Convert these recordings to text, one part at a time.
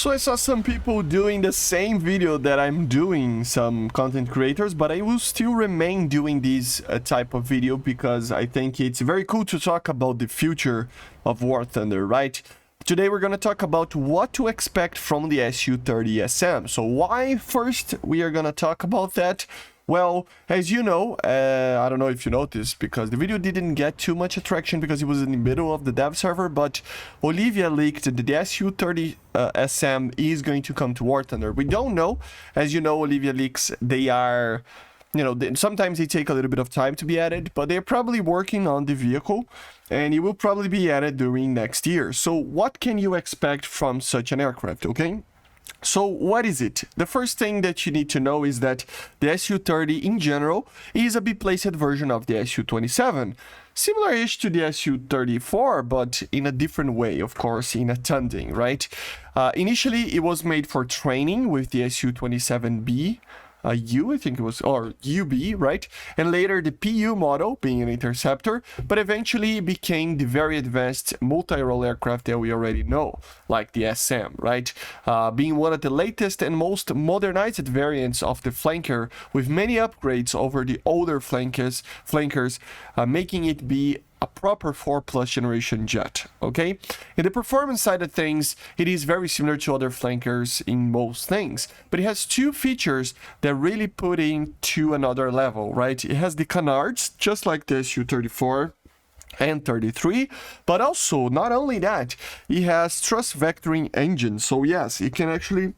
So I saw some people doing the same video that I'm doing, some content creators, but I will still remain doing this type of video because I think it's very cool to talk about the future of War Thunder, right? Today we're going to talk about what to expect from the SU-30SM. So why first we are going to talk about that? Well, as you know, I don't know if you noticed because the video didn't get too much attraction because it was in the middle of the dev server, but Olivia leaked that the SU-30SM is going to come to War Thunder. We don't know. As you know, Olivia leaks, they are, sometimes they take a little bit of time to be added, but they're probably working on the vehicle and it will probably be added during next year. So what can you expect from such an aircraft, okay? So what is it? The first thing that you need to know is that the SU-30 in general is a B-placed version of the SU-27, similar-ish to the SU-34, but in a different way, of course, in a tunding, right? Initially, it was made for training with the SU-27B, U, I think it was, or UB, right? And later the PU model, being an interceptor, but eventually it became the very advanced multi-role aircraft that we already know, like the SM, right? Being one of the latest and most modernized variants of the flanker, with many upgrades over the older flankers, making it be a proper 4+ generation jet, okay? In the performance side of things, it is very similar to other flankers in most things, but it has two features that really put it to another level, right? It has the canards, just like the SU-34 and 33, but also, not only that, it has thrust vectoring engines, so yes, it can actually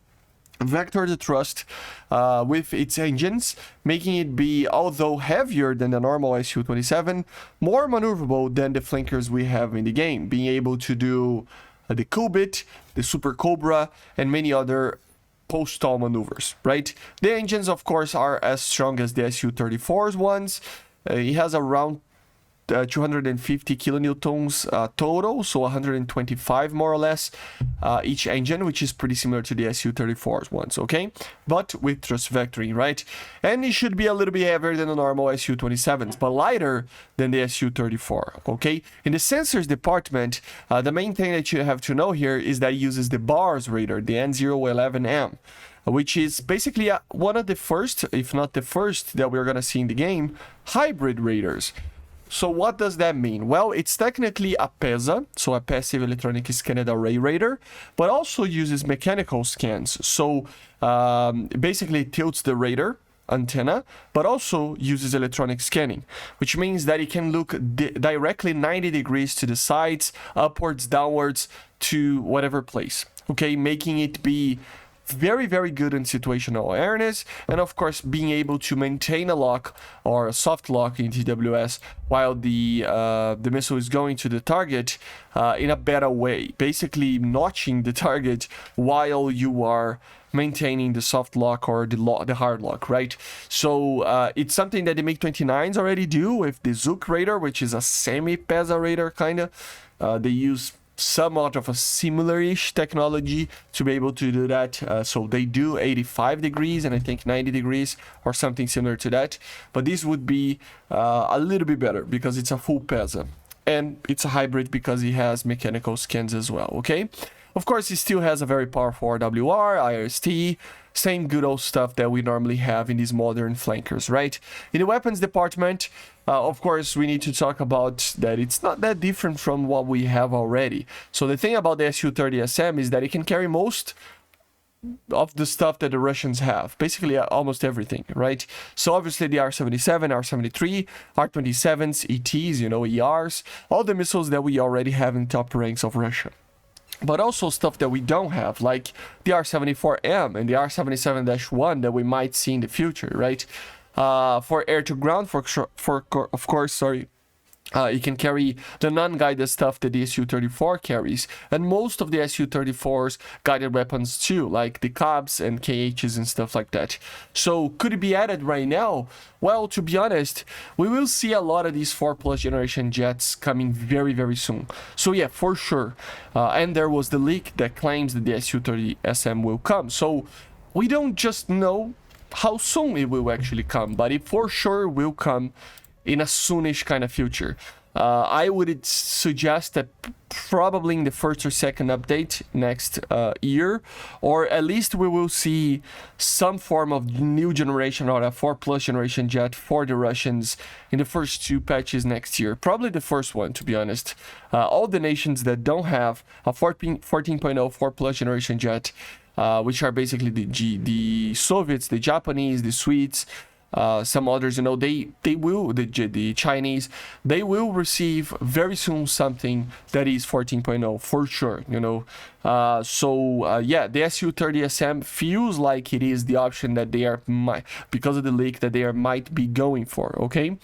vector the thrust with its engines, making it be, although heavier than the normal SU-27, more maneuverable than the flankers we have in the game, being able to do the Kubit, the Super Cobra, and many other post-stall maneuvers, right? The engines, of course, are as strong as the SU-34's ones. It has around 250 kilonewtons total, so 125 more or less each engine, which is pretty similar to the SU-34's ones, okay? But with thrust vectoring, right? And it should be a little bit heavier than the normal SU-27s, but lighter than the SU-34, okay? In the sensors department, the main thing that you have to know here is that it uses the BARS radar, the N011M, which is basically one of the first, if not the first, that we're going to see in the game, hybrid radars. So what does that mean? Well, it's technically a PESA, so a passive electronic scanned array radar, but also uses mechanical scans. So basically it tilts the radar antenna, but also uses electronic scanning, which means that it can look directly 90 degrees to the sides, upwards, downwards, to whatever place, okay? Making it be very, very good in situational awareness, and of course being able to maintain a lock or a soft lock in TWS while the missile is going to the target in a better way, basically notching the target while you are maintaining the soft lock or the hard lock, right? So it's something that the MiG-29s already do with the Zook radar, which is a semi-PESA radar kind of. They use somewhat of a similar-ish technology to be able to do that. So they do 85 degrees and I think 90 degrees or something similar to that. But this would be a little bit better because it's a full PESA. And it's a hybrid because it has mechanical scans as well, okay? Of course, it still has a very powerful RWR, IRST, same good old stuff that we normally have in these modern flankers, right? In the weapons department, of course, we need to talk about that it's not that different from what we have already. So the thing about the SU-30SM is that it can carry most of the stuff that the Russians have, basically almost everything, right? So obviously the R-77, R-73, R-27s, ETs, ERs, all the missiles that we already have in top ranks of Russia. But also stuff that we don't have, like the R-74M and the R-77-1 that we might see in the future, right? For air-to-ground, of course, it can carry the non-guided stuff that the SU-34 carries, and most of the SU-34's guided weapons too, like the CABs and KHs and stuff like that. So could it be added right now? Well, to be honest, we will see a lot of these 4+ generation jets coming very, very soon. So yeah, for sure. And there was the leak that claims that the SU-30SM will come. So we don't just know how soon it will actually come, but it for sure will come in a soonish kind of future. I would suggest that probably in the first or second update next year, or at least we will see some form of new generation or a 4+ generation jet for the Russians in the first 2 patches next year. Probably the first one, to be honest. All the nations that don't have a 14.0 4+ generation jet, which are basically the Soviets, the Japanese, the Swedes, some others, you know, they will, the Chinese, they will receive very soon something that is 14.0 for sure, you know. Yeah, the SU-30SM feels like it is the option that they are, because of the leak, that they might be going for, okay?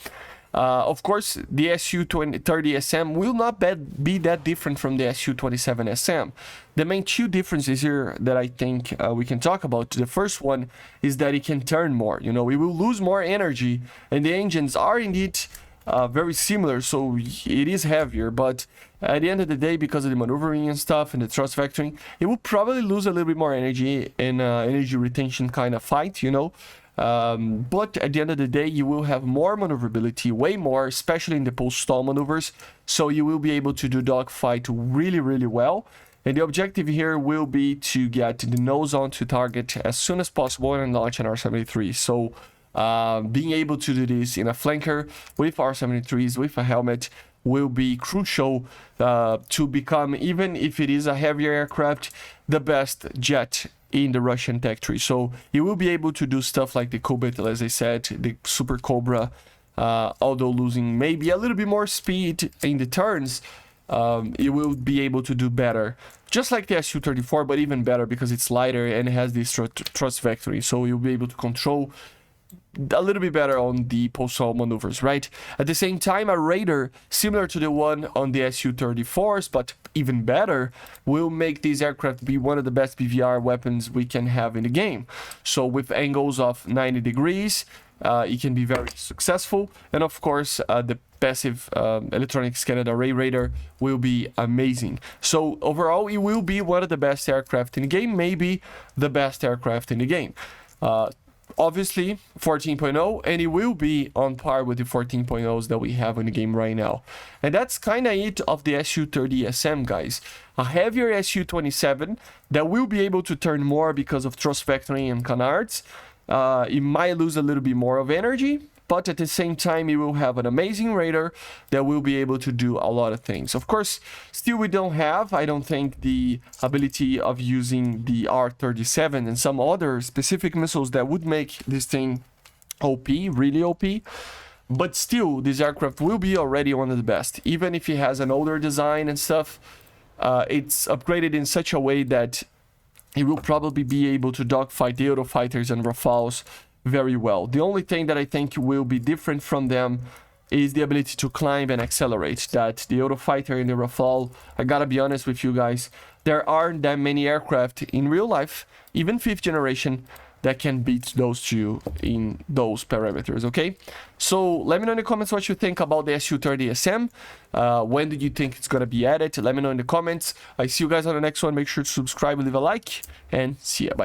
Of course, the SU-30SM will not be that different from the SU-27SM. The main 2 differences here that I think we can talk about. The first one is that it can turn more. You know, it will lose more energy, and the engines are indeed very similar, so it is heavier. But at the end of the day, because of the maneuvering and stuff and the thrust vectoring, it will probably lose a little bit more energy in energy retention kind of fight, you know. But at the end of the day, you will have more maneuverability, way more, especially in the post-stall maneuvers. So you will be able to do dogfight really, really well. And the objective here will be to get the nose on to target as soon as possible and launch an R-73. So being able to do this in a flanker with R-73s, with a helmet, will be crucial to become, even if it is a heavier aircraft, the best jet in the Russian tech tree. So you will be able to do stuff like the Cobalt, as I said, the Super Cobra, although losing maybe a little bit more speed in the turns, you will be able to do better. Just like the SU-34, but even better because it's lighter and it has this thrust vectoring. So you'll be able to control a little bit better on the post-stall maneuvers, right? At the same time, a radar similar to the one on the SU-34s, but even better, will make this aircraft be one of the best BVR weapons we can have in the game. So with angles of 90 degrees, it can be very successful. And of course, the passive electronic scanned array radar will be amazing. So overall, it will be one of the best aircraft in the game, maybe the best aircraft in the game. Obviously 14.0, and it will be on par with the 14.0s that we have in the game right now. And that's kind of it of the SU-30SM, guys. A heavier SU-27 that will be able to turn more because of thrust vectoring and canards. It might lose a little bit more of energy, but at the same time, it will have an amazing radar that will be able to do a lot of things. Of course, still we don't have, I don't think, the ability of using the R-37 and some other specific missiles that would make this thing OP, really OP. But still, this aircraft will be already one of the best. Even if it has an older design and stuff, it's upgraded in such a way that it will probably be able to dogfight the Eurofighters and Rafales very well. The only thing that I think will be different from them is the ability to climb and accelerate. That the Eurofighter and the Rafale, I gotta be honest with you guys, there aren't that many aircraft in real life, even 5th generation, that can beat those two in those parameters, okay? So let me know in the comments what you think about the SU-30SM. When do you think it's gonna be added? Let me know in the comments. I see you guys on the next one. Make sure to subscribe and leave a like, and see ya. Bye.